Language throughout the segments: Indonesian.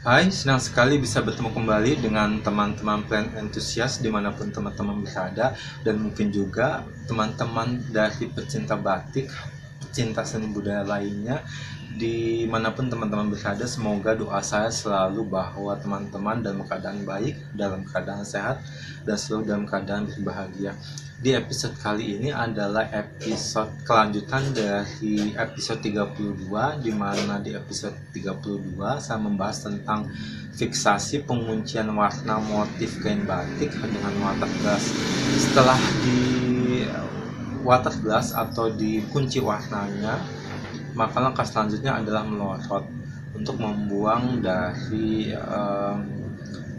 Hai, senang sekali bisa bertemu kembali dengan teman-teman plan entusias dimanapun teman-teman berada, dan mungkin juga teman-teman dari pecinta batik, pecinta seni budaya lainnya dimanapun teman-teman berada. Semoga doa saya selalu bahwa teman-teman dalam keadaan baik, dalam keadaan sehat, dan selalu dalam keadaan berbahagia. Di episode kali ini adalah episode kelanjutan dari episode 32, di mana di episode 32 saya membahas tentang fiksasi penguncian warna motif kain batik dengan waterglass. Setelah di waterglass atau dikunci warnanya, maka langkah selanjutnya adalah melorot untuk membuang dari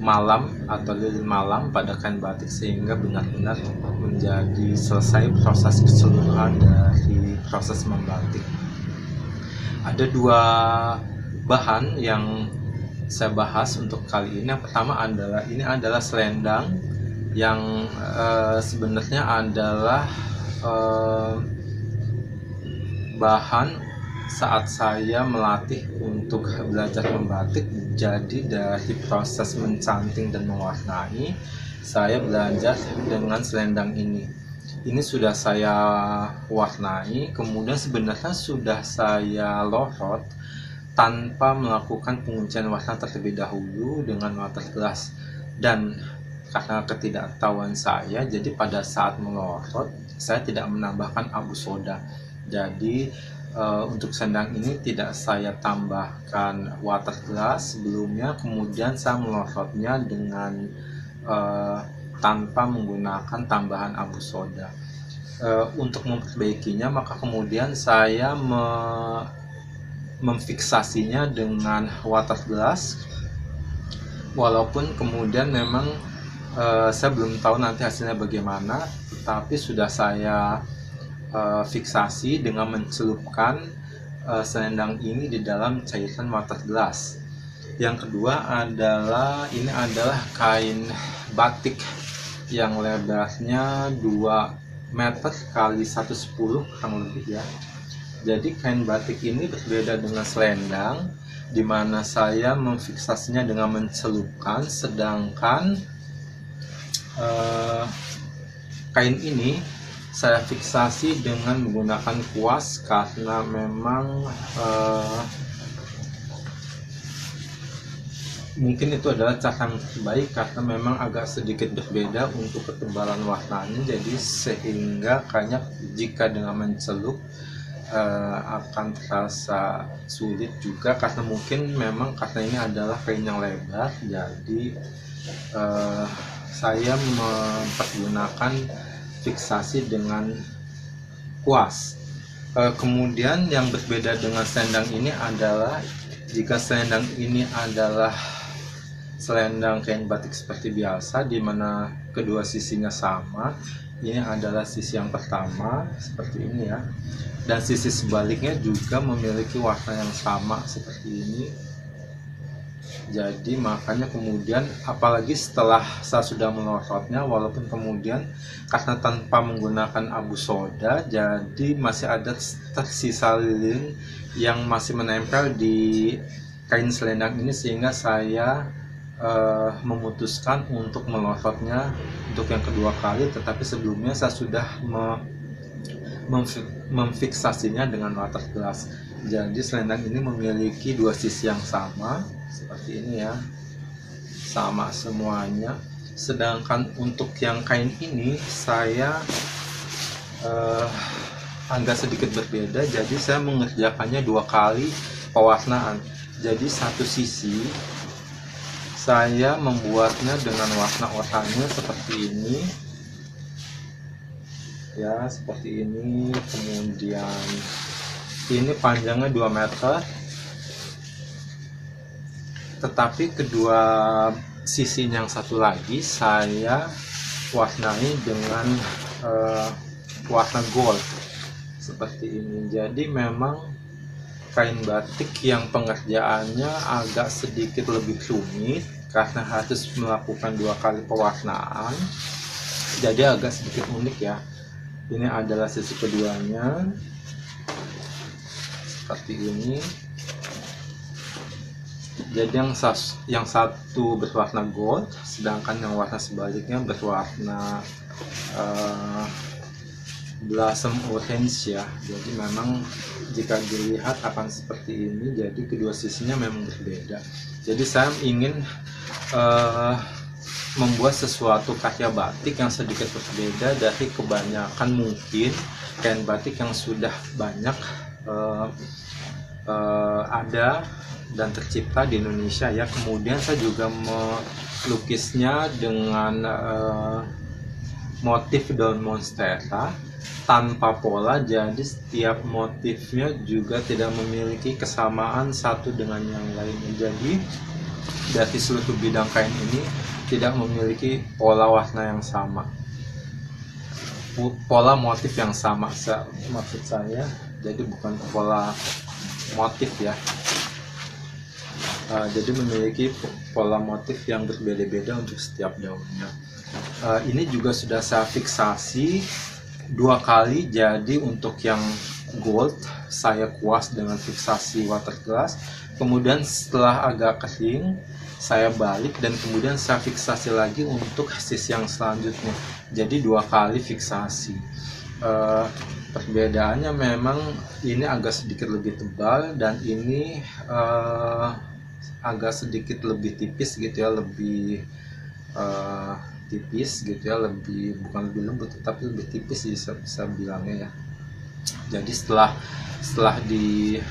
malam atau lilin malam pada kain batik sehingga benar-benar menjadi selesai proses keseluruhan dari proses membatik. Ada dua bahan yang saya bahas untuk kali ini. Yang pertama adalah selendang yang sebenarnya adalah bahan saat saya melatih untuk belajar membatik. Jadi dari proses mencanting dan mewarnai, saya belajar dengan selendang ini. Ini sudah saya warnai, kemudian sebenarnya sudah saya lorot tanpa melakukan penguncian warna terlebih dahulu dengan waterglass. Dan karena ketidaktahuan saya, jadi pada saat melorot saya tidak menambahkan abu soda. Jadi untuk selendang ini tidak saya tambahkan waterglass sebelumnya, kemudian saya melorotnya dengan tanpa menggunakan tambahan abu soda. Untuk memperbaikinya, maka kemudian saya memfiksasinya dengan waterglass, walaupun kemudian memang saya belum tahu nanti hasilnya bagaimana, tetapi sudah saya fiksasi dengan mencelupkan selendang ini di dalam cairan waterglass. Yang kedua adalah kain batik yang lebarnya 2 meter kali 1,10 kurang lebih ya. Jadi kain batik ini berbeda dengan selendang, di mana saya memfiksasinya dengan mencelupkan, sedangkan kain ini saya fiksasi dengan menggunakan kuas karena memang mungkin itu adalah cara yang terbaik, karena memang agak sedikit berbeda untuk ketebalan warnanya. Jadi sehingga kayaknya jika dengan mencelup akan terasa sulit juga, karena mungkin memang karena ini adalah kain yang lebar. Jadi saya mempergunakan fiksasi dengan kuas. Kemudian yang berbeda dengan selendang ini adalah, jika selendang ini adalah selendang kain batik seperti biasa, di mana kedua sisinya sama, ini adalah sisi yang pertama seperti ini ya, dan sisi sebaliknya juga memiliki warna yang sama seperti ini. Jadi makanya kemudian, apalagi setelah saya sudah melorotnya, walaupun kemudian karena tanpa menggunakan abu soda, jadi masih ada tersisa lilin yang masih menempel di kain selendang ini, sehingga saya memutuskan untuk melorotnya untuk yang kedua kali. Tetapi sebelumnya saya sudah memfiksasinya dengan waterglass. Jadi selendang ini memiliki dua sisi yang sama seperti ini ya, sama semuanya. Sedangkan untuk yang kain ini saya agak sedikit berbeda, jadi saya mengerjakannya 2 kali pewarnaan. Jadi satu sisi saya membuatnya dengan warna oranye seperti ini ya, seperti ini. Kemudian ini panjangnya 2 meter, tetapi kedua sisi yang satu lagi saya warnai dengan warna gold seperti ini. Jadi memang kain batik yang pengerjaannya agak sedikit lebih rumit karena harus melakukan 2 kali pewarnaan, jadi agak sedikit unik ya. Ini adalah sisi keduanya seperti ini. Jadi yang satu berwarna gold, sedangkan yang warna sebaliknya berwarna blossom orange ya. Jadi memang jika dilihat akan seperti ini, jadi kedua sisinya memang berbeda. Jadi saya ingin membuat sesuatu karya batik yang sedikit berbeda dari kebanyakan mungkin kain batik yang sudah banyak ada dan tercipta di Indonesia ya. Kemudian saya juga melukisnya dengan motif daun monstera tanpa pola, jadi setiap motifnya juga tidak memiliki kesamaan satu dengan yang lainnya. Jadi dari seluruh bidang kain ini tidak memiliki pola warna yang sama, pola motif yang sama maksud saya, jadi bukan pola motif ya. Jadi memiliki pola motif yang berbeda-beda untuk setiap daunnya. Ini juga sudah saya fiksasi 2 kali. Jadi untuk yang gold saya kuas dengan fiksasi waterglass, kemudian setelah agak kering saya balik dan kemudian saya fiksasi lagi untuk sisi yang selanjutnya. Jadi 2 kali fiksasi. Perbedaannya memang ini agak sedikit lebih tebal dan ini agak sedikit lebih tipis gitu ya, lebih tipis gitu ya, bukan lebih lembut tapi lebih tipis bisa bilangnya ya. Jadi setelah di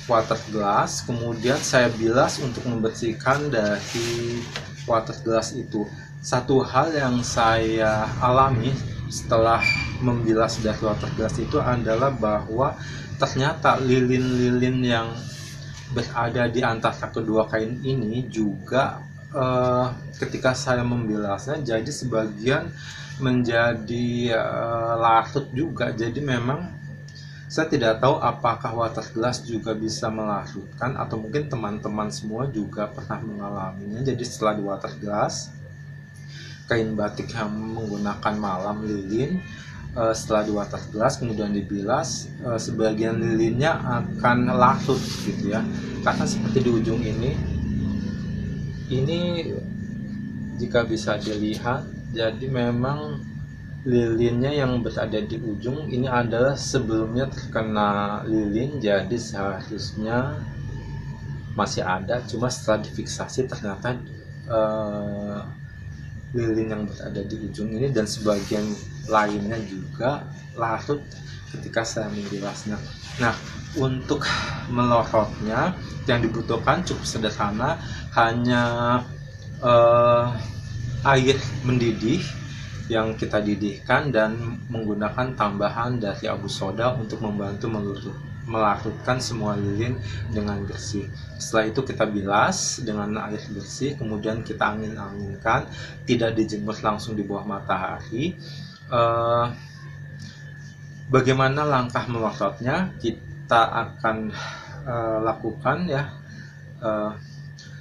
waterglass, kemudian saya bilas untuk membersihkan dari waterglass itu. Satu hal yang saya alami setelah membilas dari waterglass itu adalah bahwa ternyata lilin-lilin yang berada di antara kedua kain ini juga ketika saya membilasnya jadi sebagian menjadi larut juga. Jadi memang saya tidak tahu apakah waterglass juga bisa melarutkan atau mungkin teman-teman semua juga pernah mengalaminya. Jadi setelah di waterglass kain batik yang menggunakan malam lilin, setelah di waterglass kemudian dibilas, sebagian lilinnya akan larut gitu ya, karena seperti di ujung ini jika bisa dilihat, jadi memang lilinnya yang berada di ujung ini adalah sebelumnya terkena lilin, jadi seharusnya masih ada, cuma setelah difiksasi ternyata lilin yang berada di ujung ini dan sebagian lainnya juga larut ketika saya membilasnya. Nah, untuk melorotnya yang dibutuhkan cukup sederhana, hanya air mendidih yang kita didihkan dan menggunakan tambahan dari abu soda untuk membantu melarutkan semua lilin dengan bersih. Setelah itu kita bilas dengan air bersih, kemudian kita angin-anginkan, tidak dijemur langsung di bawah matahari. Bagaimana langkah melorotnya kita akan lakukan ya.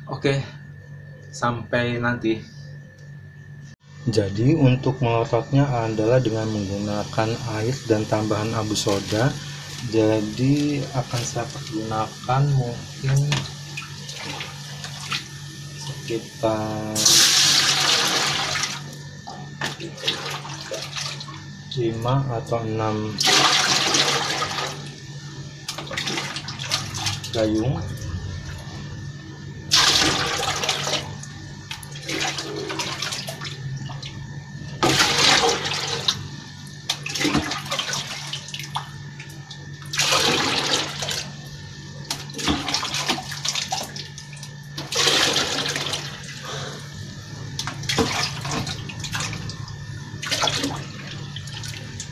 Oke, sampai nanti. Jadi untuk melorotnya adalah dengan menggunakan air dan tambahan abu soda. Jadi akan saya pergunakan mungkin sekitar 5 atau 6 gayung.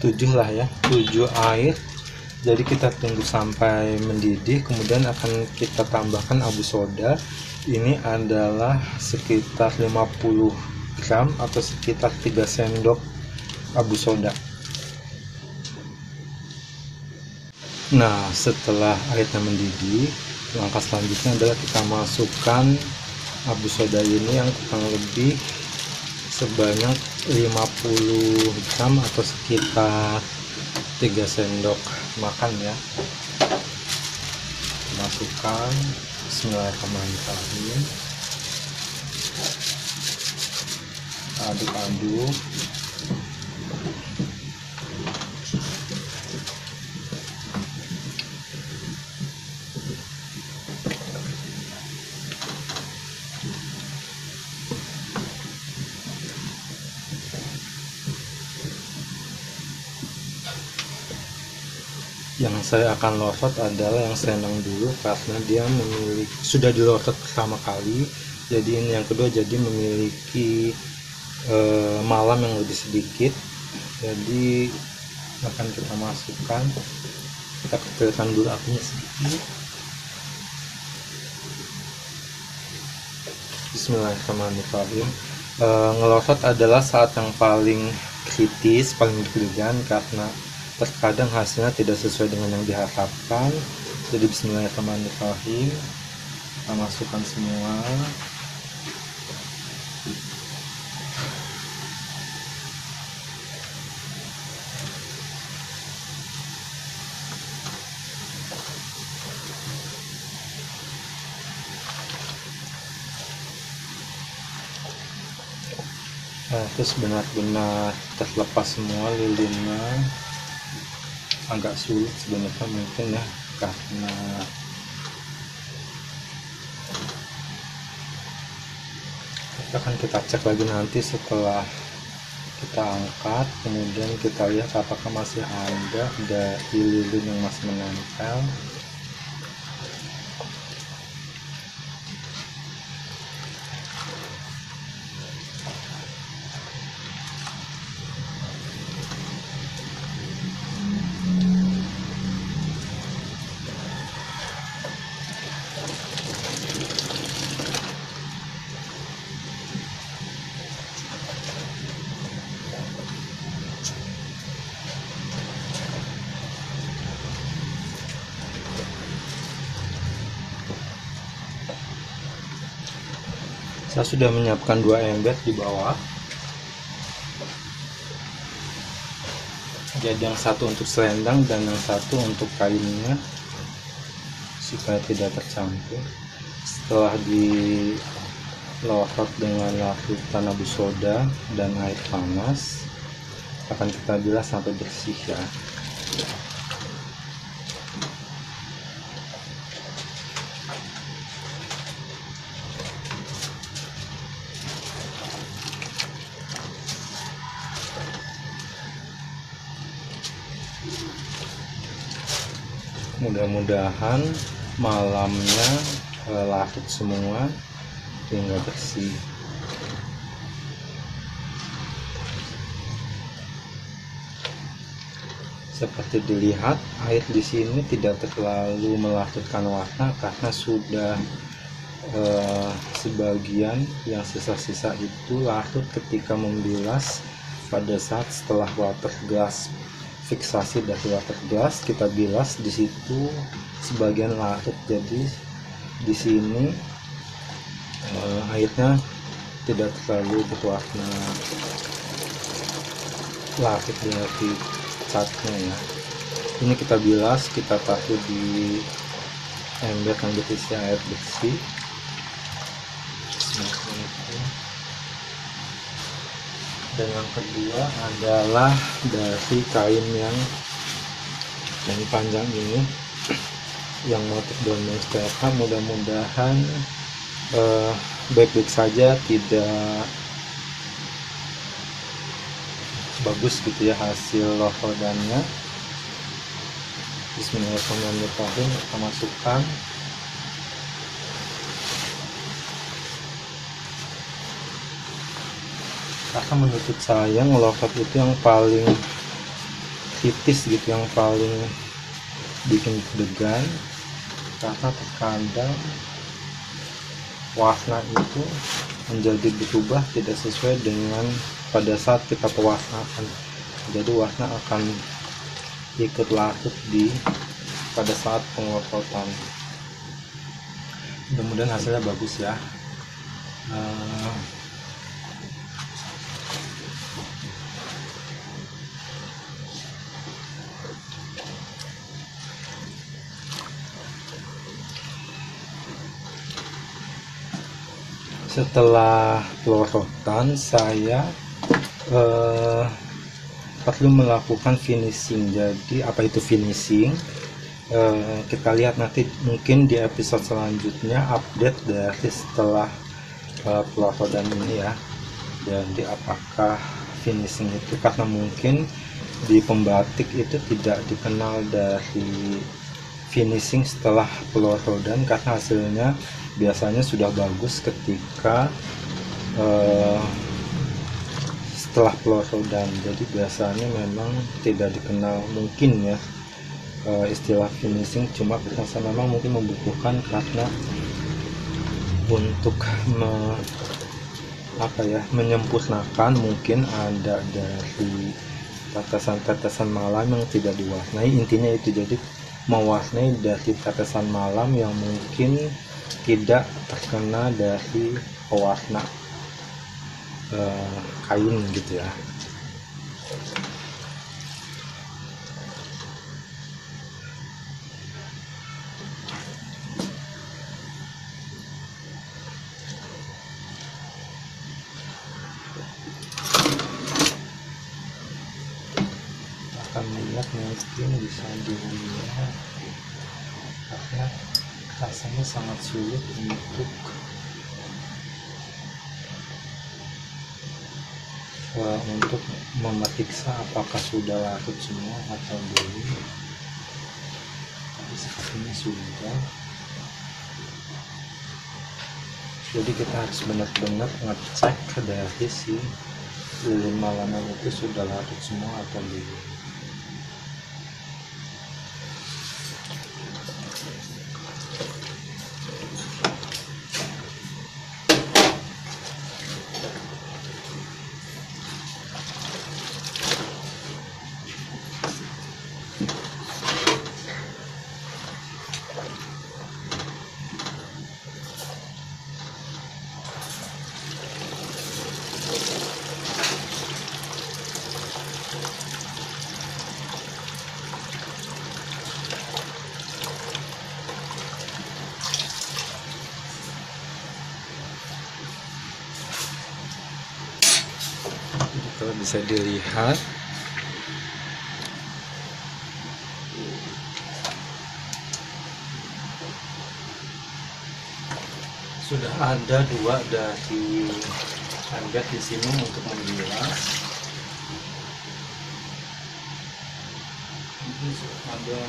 Tujuh lah ya, 7 air. Jadi kita tunggu sampai mendidih, kemudian akan kita tambahkan abu soda. Ini adalah sekitar 50 gram atau sekitar 3 sendok abu soda. Nah, setelah airnya mendidih, langkah selanjutnya adalah kita masukkan abu soda ini yang kurang lebih sebanyak 50 gram atau sekitar 3 sendok makan ya. Masukkan Bismillahirrahmanirrahim. Aduk-aduk. Yang saya akan losot adalah yang senang dulu karena dia sudah dilosot pertama kali, jadi ini yang kedua, jadi memiliki malam yang lebih sedikit. Jadi akan kita masukkan, kita kecilkan dulu apinya sedikit. Bismillahirrahmanirrahim. Ngelosot adalah saat yang paling kritis, paling deg-degan karena terkadang hasilnya tidak sesuai dengan yang diharapkan. Jadi bismillahirrahmanirrahim, kita masukkan semua. Terus benar-benar terlepas semua lilinnya. Agak sulit sebenarnya mungkin ya, karena akan kita cek lagi nanti setelah kita angkat, kemudian kita lihat apakah masih ada dari lilin yang masih menempel. Saya sudah menyiapkan 2 ember di bawah. Jadi yang satu untuk selendang dan yang satu untuk kainnya supaya tidak tercampur. Setelah dilosot dengan larutan abu soda dan air panas, akan kita bilas sampai bersih ya. Mudah-mudahan malamnya larut semua hingga bersih. Seperti dilihat, air di sini tidak terlalu melarutkan warna karena sudah sebagian yang sisa-sisa itu larut ketika membilas. Pada saat setelah water glass, fiksasi dari water glass kita bilas, di situ sebagian larut. Jadi di sini airnya tidak terlalu berwarna larut dari catnya ya. Ini kita bilas, kita taruh di ember yang berisi air bersih. Dan yang kedua adalah dari kain yang panjang ini, yang motif daun monstera. Mudah-mudahan baik-baik saja, tidak bagus gitu ya hasil lohodannya. Bismillahirrahmanirrahim, kita masukkan. Karena menurut saya ngelokot itu yang paling kritis gitu, yang paling bikin deg-degan, karena terkadang warna itu menjadi berubah tidak sesuai dengan pada saat kita pewarnaan. Jadi warna akan ikut larut pada saat pengelokotan. Mudah-mudahan hasilnya bagus ya. Setelah pelorotan, saya perlu melakukan finishing. Jadi apa itu finishing? Kita lihat nanti mungkin di episode selanjutnya, update dari setelah pelorotan ini ya. Jadi apakah finishing itu, karena mungkin di pembatik itu tidak dikenal dari finishing setelah pelorotan, karena hasilnya biasanya sudah bagus ketika setelah pelorotan. Jadi biasanya memang tidak dikenal mungkin ya istilah finishing, cuma saya memang mungkin membutuhkan karena untuk menyempurnakan, mungkin ada dari tetesan-tetesan malam yang tidak diwarnai, intinya itu. Jadi mewarnai dari tetesan malam yang mungkin tidak terkena dari pewarna kain gitu ya. Akan melihat mungkin bisa dilihat karena rasanya sangat sulit untuk memeriksa apakah sudah larut semua atau belum. Tapi sepertinya sudah. Jadi kita harus benar-benar ngecek dari si lilin malamnya itu sudah larut semua atau belum. Kalau bisa dilihat sudah ada dua dari anggat di sini untuk membilas. Ini ada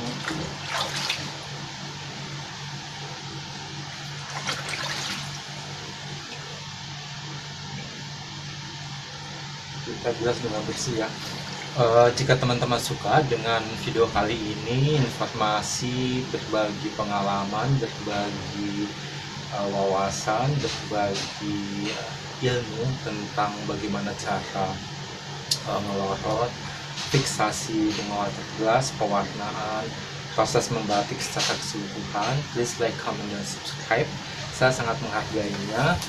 kita bilas dengan bersih ya. Jika teman-teman suka dengan video kali ini, informasi, berbagi pengalaman, berbagi wawasan, berbagi ilmu tentang bagaimana cara melorot, fiksasi dengan water glass, pewarnaan, proses membatik secara keseluruhan, please like, comment, dan subscribe. Saya sangat menghargainya.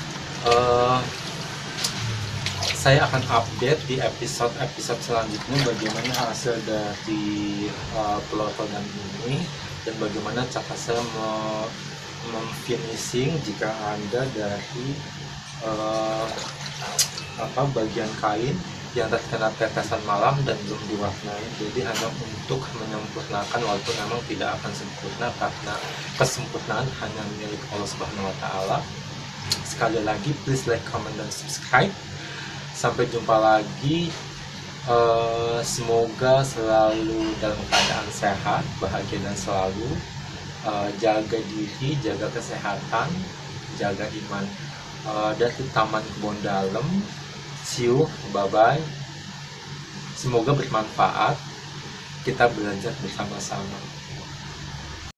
Saya akan update di episode selanjutnya bagaimana hasil dari pelotonan ini dan bagaimana cara saya memfinishing jika Anda dari bagian kain yang terkena tetesan malam dan belum diwarnai. Jadi hanya untuk menyempurnakan, walaupun memang tidak akan sempurna karena kesempurnaan hanya milik Allah Subhanahu wa Ta'ala. Sekali lagi, please like, comment, dan subscribe. Sampai jumpa lagi. Semoga selalu dalam keadaan sehat, bahagia, dan selalu jaga diri, jaga kesehatan, jaga iman. Dari Taman Kebon Dalem. See you, bye-bye. Semoga bermanfaat. Kita belajar bersama-sama.